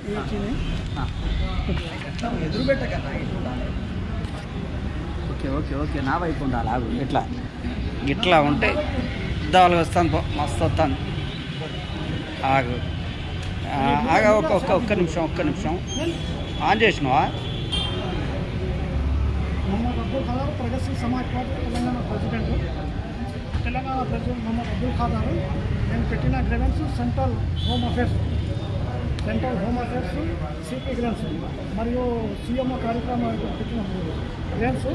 Okay okay okay నా వైపు ఉండాలి ఆగు ఇట్లా ఉంటే దాలు వస్తాను మస్తు వస్తాను ఆగు ఆగా ఒక్క నిమిషం ఆన్ చేసినావా? మొహమ్మద్ అబ్దుల్ ఖాదర్ ప్రగతిశీల్ సమాజ్ పార్టీ తెలంగాణ ప్రెసిడెంట్ మొహమ్మద్ అబ్దుల్ ఖాదర్ నేను పెట్టిన grievance central home affairs CP grievance మరియు సీఎంఓ కార్యక్రమం పెట్టిన గ్రీవెన్స్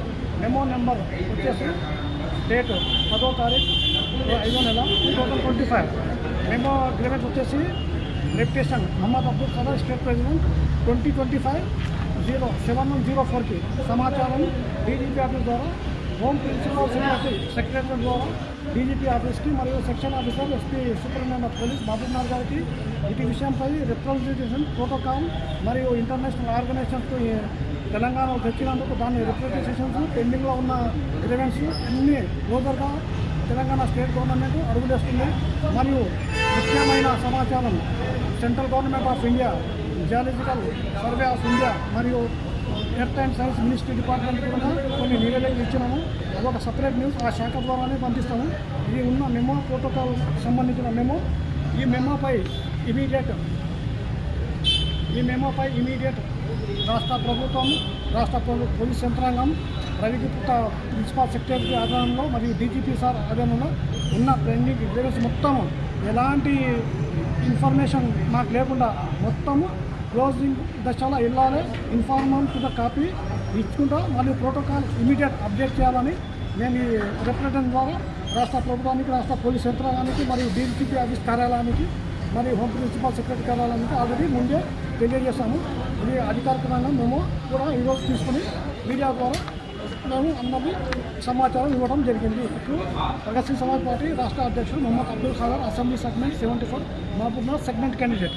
మెమో నెంబర్ వచ్చేసి డేట్ 10వ తారీఖు 5వ నెల 2025. మెమో గ్రీవెన్స్ వచ్చేసి reputation Mohammed Abdul Khader state president 2025-07-04కి సమాచారం డీజీపీ ఆఫీస్ ద్వారా హోమ్ ప్రిన్సిపల్ సెక్రటరీ ద్వారా డీజీపీ ఆఫీస్కి మరియు section officer SP superintendent of police Mahabubnagar గారికి ఇటు విషయంపై రిప్రజెంటేషన్ ప్రోటోకాల్ మరియు ఇంటర్నేషనల్ ఆర్గనైజేషన్స్కు తెలంగాణలో తెచ్చినందుకు దాని రిప్రజెంటేషన్స్ పెండింగ్లో ఉన్న గ్రీవెన్స్ అన్ని రోజులుగా తెలంగాణ స్టేట్ గవర్నమెంట్ అడుగులేస్తుంది. మరియు ముఖ్యమైన సమాచారం central government of India, geological survey of India మరియు earth and science ministry department కూడా కొన్ని నివేదికలు ఇచ్చినాము. అదొక సపరేట్ న్యూస్ ఆ శాఖ ద్వారానే పంపిస్తాము. ఇది ఉన్న మెమో ప్రోటోకాల్ సంబంధించిన మెమో. ఈ మెమోపై ఇమీడియట్ రాష్ట్ర ప్రభుత్వం, పోలీస్ యంత్రాంగం, రవిగుప్తా ప్రిన్సిపల్ సెక్రటరీ ఆధ్వర్యంలో మరియు డీజీపీ సార్ ఆధ్వర్యంలో ఉన్న పెండింగ్ గ్రీవెన్స్ మొత్తం ఎలాంటి ఇన్ఫర్మేషన్ మాకు లేకుండా మొత్తము క్లోజింగ్ దశలో వెళ్ళాలి. ఇన్ఫార్మర్ టు ద కాపీ ఇచ్చుకుంటా మరియు ప్రోటోకాల్ ఇమీడియట్ అప్డేట్ చేయాలని నేను ఈ రిప్రజెంటేషన్ ద్వారా రాష్ట్ర ప్రభుత్వానికి, రాష్ట్ర పోలీస్ యంత్రాంగానికి మరియు డీజీపీ ఆఫీస్ కార్యాలయానికి మరియు హోమ్ ప్రిన్సిపల్ సెక్రటరీ కార్యాలయానికి ఆల్రెడీ ముందే తెలియజేశాము. ఇది అధికారికంగా మేము కూడా ఈరోజు తీసుకుని మీడియా ద్వారా మేము అందరినీ సమాచారం ఇవ్వడం జరిగింది. ఇప్పుడు ప్రగతిశీల్ సమాజ్ పార్టీ రాష్ట్ర అధ్యక్షుడు Mohammed Abdul Khader, assembly segment 74 Mahabubnagar segment candidate.